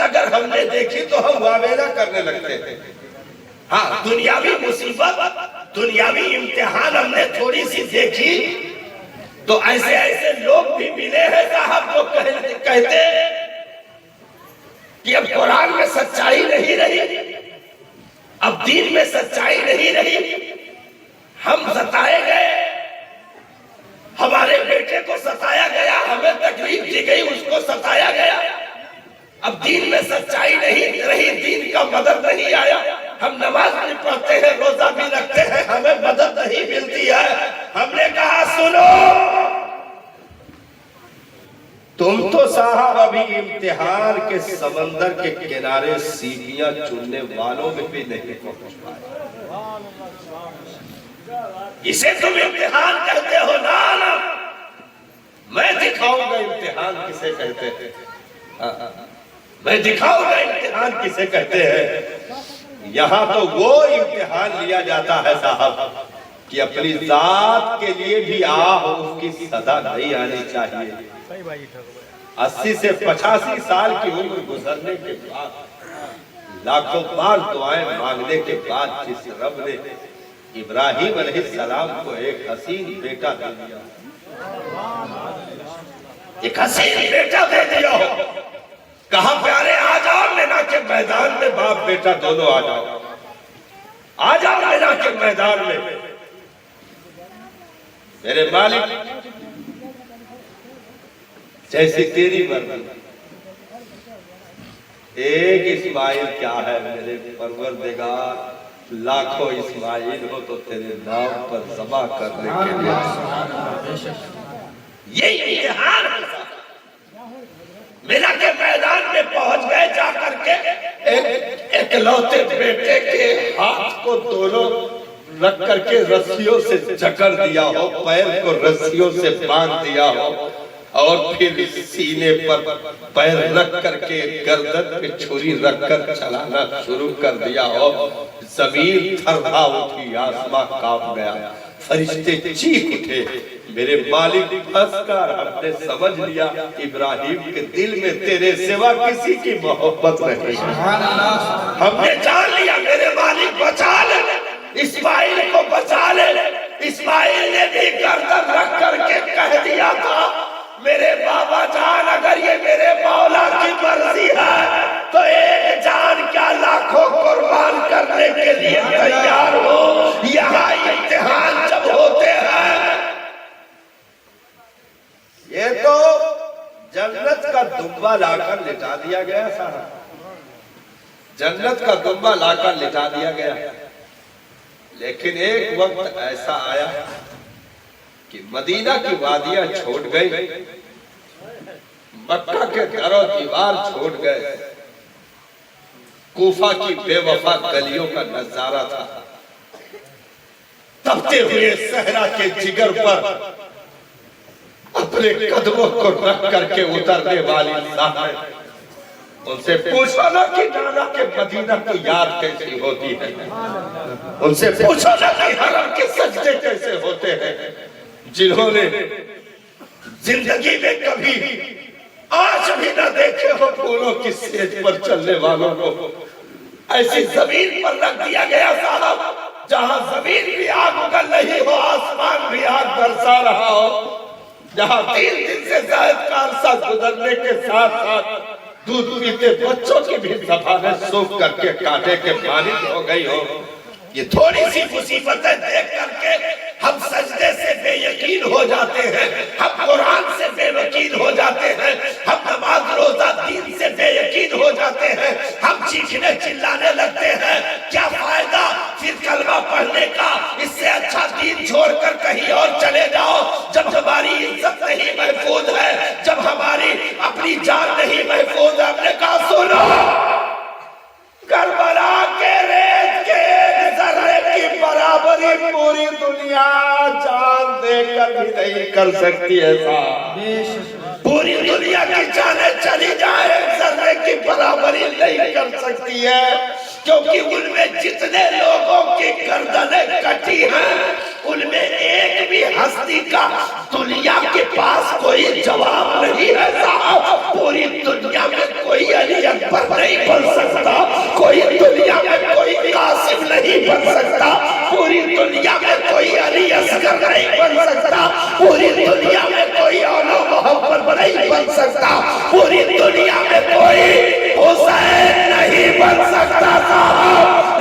اگر ہم نے دیکھی تو ہم واویلا کرنے لگتے ہیں. ہاں دنیاوی مصیبت دنیاوی امتحان ہم نے تھوڑی سی دیکھی تو ایسے ایسے لوگ بھی ملے ہیں صاحب جو کہتے کہ اب قرآن میں سچائی نہیں رہی، اب دین میں سچائی نہیں رہی، ہم ستائے گئے، ہمارے بیٹے کو ستایا گیا، ہمیں تکلیف دی گئی، اس کو ستایا گیا، اب دین میں سچائی نہیں رہی، دین کا مدد نہیں آیا، ہم نماز بھی پڑھتے ہیں، روزہ بھی رکھتے ہیں، ہمیں مدد نہیں ملتی ہے. ہم نے کہا سنو، تم تو صاحب ابھی امتحان کے سمندر کے کنارے سیڑھیاں چننے والوں میں بھی نہیں پہنچ پائے. اسے تم امتحان کہتے ہو؟ نا میں دکھاؤں گا امتحان کسے کہتے ہیں، میں دکھاؤں گا امتحان کسے کہتے ہیں. یہاں تو وہ امتحان لیا جاتا ہے صاحب کہ اپنی ذات کے لیے بھی اس کی صدا نہیں آنی چاہیے. 80 سے 85 سال کی عمر گزرنے کے بعد، لاکھوں بار دعائیں مانگنے کے بعد جس رب نے ابراہیم علیہ السلام کو ایک حسین بیٹا دے دیا، ایک حسین بیٹا دے دیا ہو، کہا پیارے آ جاؤ مینا کے میدان میں، باپ بیٹا دونوں آ جاؤ، آ جاؤ مینا کے میدان میں. میرے مالک جیسی تیری مرضی، ایک اسماعیل کیا ہے میرے پروردگار، لاکھوں اسماعیل ہو تو تیرے نام پر ذبح کرنے کے لیے. یہ امتحان ہے. مینا کے میدان میں پہنچ گئے، جا کر کے ایک لوتے بیٹے کے ہاتھ کو دونوں رکھ کر کے رسیوں سے جکڑ دیا ہو، پیر کو رسیوں سے باندھ دیا ہو، اور پھر سینے پر پیر رکھ کر کے گردن پہ چھری رکھ کر چلانا شروع کر دیا ہو. زمین تھرا اٹھی، آسمان کانپ گیا، فرشتے چیخ اٹھے. میرے مالک ہنس کر ہم نے سمجھ لیا ابراہیم کے دل میں تیرے سوا کسی کی محبت نہیں. ہم نے جان لیا میرے مالک بچا لے، اسماعیل کو بچا لے. اسماعیل نے بھی گردن رکھ کر کے کہہ دیا تھا میرے بابا جان اگر یہ میرے مولا کی مرضی ہے تو ایک جان کیا لاکھوں قربان کرنے کے لیے تیار ہو. یہاں امتحان جب ہوتے ہیں، یہ تو جنت کا دمبا لا کر لٹا دیا گیا صاحب، جنت کا دمبا لا کر لٹا دیا گیا. لیکن ایک وقت ایسا آیا کہ مدینہ کی وادیاں چھوٹ گئی، مکہ کے در و دیوار چھوٹ گئے، کوفہ کی بے وفا گلیوں کا نظارہ تھا. تپتے ہوئے صحرا کے جگر پر اپنے قدموں کو رکھ کر کے اترنے والی صاحب، ان سے پوچھو نا کہ نانا کے مدینہ کی یاد کیسی ہوتی ہے، ان سے پوچھو نا کہ حرم کے سجدے کیسے ہوتے ہیں. جنہوں نے زندگی میں کبھی آج بھی نہ دیکھے ہو پھولوں کی سیج پر چلنے والوں کو، ایسی زمین پر رکھ دیا گیا صاحب جہاں زمین بھی آگ اگل رہی ہو، آسمان بھی آگ برسا رہا ہو، جہاں 3 دن سے زائد کا عرصہ گزرنے کے ساتھ ساتھ دودھ پیتے بچوں کی بھی زبانیں سوکھ کر کے کانٹے کے پانی ہو گئی ہو. یہ تھوڑی سی مصیبتیں دیکھ کر کے ہم سجدے سے بے یقین ہو جاتے ہیں، ہم قرآن سے بے یقین ہو جاتے ہیں، ہم نماز روزہ دین سے بے یقین ہو جاتے ہیں، ہم چیخنے چلانے لگتے ہیں. کیا فائدہ پھر کلمہ پڑھنے کا؟ اس سے اچھا دین چھوڑ کر کہیں اور چلے جاؤ. جب ہماری عزت نہیں محفوظ ہے، جب ہماری اپنی جان نہیں محفوظ ہے. ہم نے کہا سنو، کربلا کے ریت کے ذرے کی برابری پوری دنیا جان دے کر بھی نہیں کر سکتی ہے صاحب. پوری دنیا کی جانیں چلی جائے ذرے کی برابری نہیں کر سکتی ہے، کیونکہ ان میں جتنے لوگوں کی گردنیں کٹی ہیں ان میں ایک بھی ہستی کا دنیا کے پاس کوئی جواب نہیں ہے صاحب. پوری دنیا میں کوئی علی اکبر نہیں بن سکتا، کوئی دنیا میں کوئی قاسم نہیں بن سکتا، پوری دنیا میں کوئی علی اصغر نہیں بن سکتا، پوری دنیا میں کوئی اولا محمد نہیں بن سکتا، پوری دنیا میں کوئی حسین نہیں بن سکتا تھا،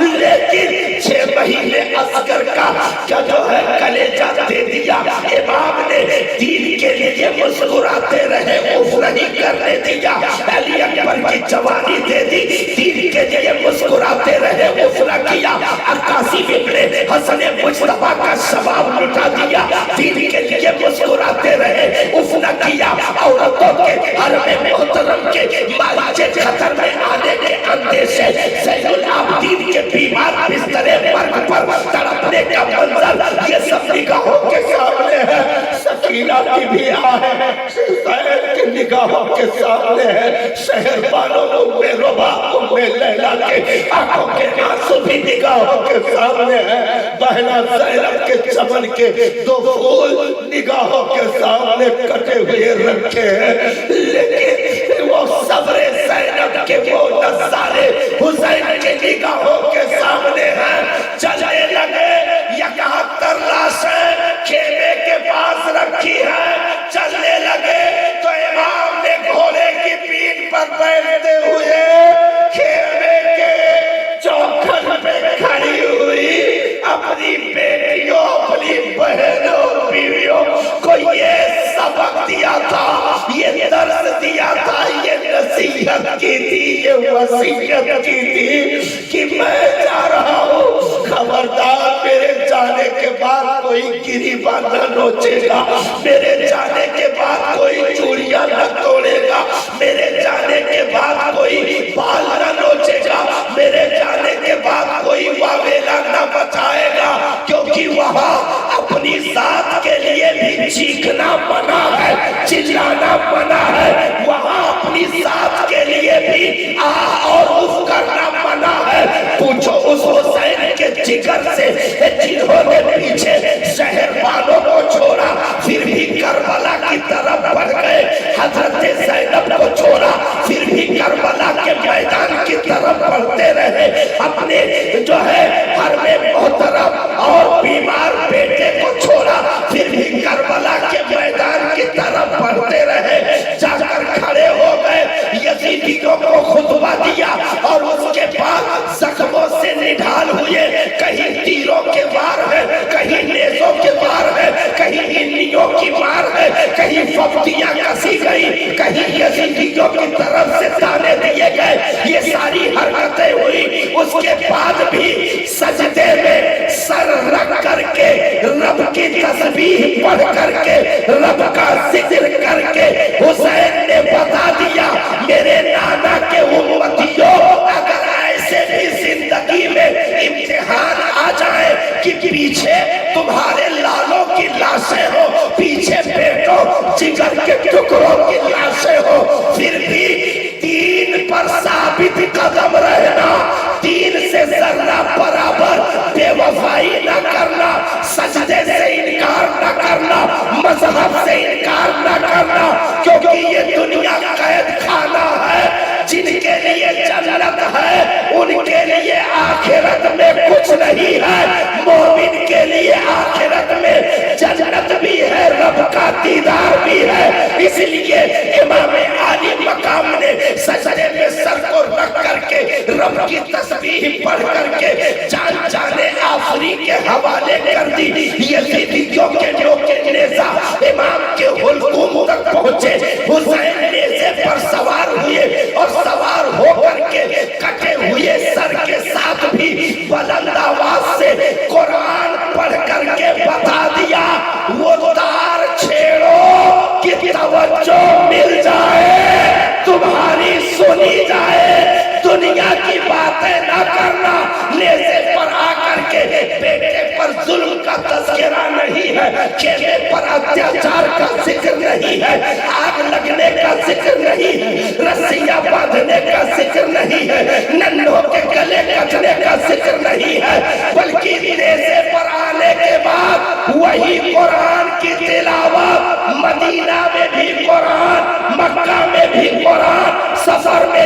لیکن 6 مہینے اصغر کا جو ہے کلیجہ دے دیا امام نے، دین کے لیے مسکراتے رہے، اف نہیں کرنے دیا، علی اکبر کی جوانی دے دی، دین کے لیے مسکراتے رہے، اف نہ کیا، عکاسی ابن حسن مجتبیٰ کا شباب لٹا دیا، دین کے لیے مسکراتے رہے، اف نہ کیا، عورتوں کے حرم محترم کے مالچے خطر میں آنے کے اندیشے، زین العابدین کے بیمار بستر مرگ پر تڑپنے کا منظر، یہ سب نگاہوں کے سامنے ہے، سکینہ کی بھی آہ ہے، حسین کی نگاہوں کے سامنے ہے، شہر والوں ام ربا ام لیلا کے آنکھوں کے آنسو بھی نگاہوں کے سامنے ہے، بہنا زینب کے چمن کے 2 پھول نگاہوں کے سامنے کٹے ہوئے رکھے ہیں، لیکن وہ صبر زینب کے وہ نظارے حسین کے نگاہوں کے سامنے ہیں، چلے لگے 71 لاشیں خیمے کے پاس رکھی ہے، چلنے لگے تو امام نے گھوڑے کی پیٹھ پر بیٹھتے ہوئے خیمے کے چوکھٹ پہ کھڑی ہوئی اپنی بیٹیوں، اپنی بہنوں، بیویوں کو یہ سبق دیا تھا، یہ درس دیا تھا، یہ نصیحت کی تھی، یہ وصیت کی تھی کہ میں جا رہا ہوں، خبردار میرے جانے کے بعد کوئی گریباں نہ نوچے گا، میرے جانے کے بعد کوئی چوڑیاں نہ توڑے گا، میرے جانے کے بعد کوئی بال نہ نوچے گا، میرے جانے کے بعد کوئی واویلا نہ بچائے گا، کیونکہ وہاں اپنی ذات کے لیے بھی چیخنا منع ہے، چلانا منع ہے، وہاں اپنی ذات کے لیے بھی آہ اور اف کرنا منع ہے۔ پوچھو اس حسین کے جگر سے جنہوں نے پیچھے شہر والوں کو چھوڑا پھر بھی کربلا کی طرف بڑھ گئے، حضرت زینب کو چھوڑا پھر بھی کربلا کے میدان کی طرف بڑھتے رہے، اپنے جو ہے حرم محترم اور بیمار بیٹے کو چھوڑا پھر بھی کربلا کے میدان کی طرف بڑھتے رہے، جا کر کھڑے ہو گئے، یزیدیوں کو خطبہ دیا اور اس کے بعد زخموں سے نڈھال ہوئے، کہیں تیروں کے وار ہے، کہیں نیزوں کے وار ہے، کہیں انیوں کی مار ہے، کہیں ففتیاں کسی گئی، کہیں یزیدیوں کی طرف سے تانے دیے گئے، یہ ساری حرکتیں ہوئی، اس کے بعد بھی سجدے میں سر رکھ کر کے رب کی تسبیح پڑھ کر کے رب کا ذکر کر کے حسین نے بتا دیا میرے نانا کے امتیوں، اگر ایسے بھی زندگی میں امتحان آ جائے کہ پیچھے تمہارے لالوں کی لاشیں ہو، پیچھے بیٹوں جگر کے ٹکڑوں کی لاشیں ہو، پھر بھی دین پر ثابت قدم رہنا، دین سے ذرہ برابر بے وفائی نہ کرنا، سجدے سے انکار نہ کرنا، مذہب سے انکار نہ کرنا، کیونکہ یہ دنیا قید خانہ ہے، جن کے لیے جنت ہے ان کے لیے آخرت میں کچھ نہیں ہے، مومن کے لیے آخرت میں جنت بھی ہے، رب کا دیدار بھی ہے، اس لیے امام عالی مقام نے سجدے میں سر کو رکھ کر کے رب کی تسبیح پڑھ کر کے جان جانے آفری کے حوالے کر دی، یزیدیوں کے نوکے نیزہ امام کے حلقوم تک پہنچے، حسین نیزے پر سوار ہوئے اور سوار ہو کر کے کٹے ہوئے سر کے ساتھ بھی بلند آواز سے قرآن پڑھ کر کے بتا دیا وہ تار چھیڑو کہ توجہ مل جائے، تمہاری سنی جائے، دنیا کی باتیں نہ کرنا، نیزے پر آ کر کے بیٹے پر ظلم کا تذکرہ نہیں ہے، خیمے پر اتیاچار کا ذکر نہیں ہے، آگ لگنے کا ذکر نہیں ہے، رسیاں باندھنے کا ذکر نہیں ہے، ننھوں کے گلے کٹنے کا ذکر نہیں ہے، بلکہ نیزے پر آنے کے بعد وہی قرآن کی تلاوت، مدینہ میں بھی قرآن، مکہ میں بھی قرآن، سفر میں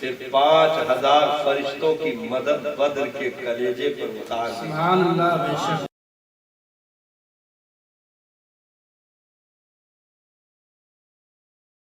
صرف 5000 فرشتوں کی مدد بدر کے کلیجے پر اتار دی. سبحان اللہ بے شک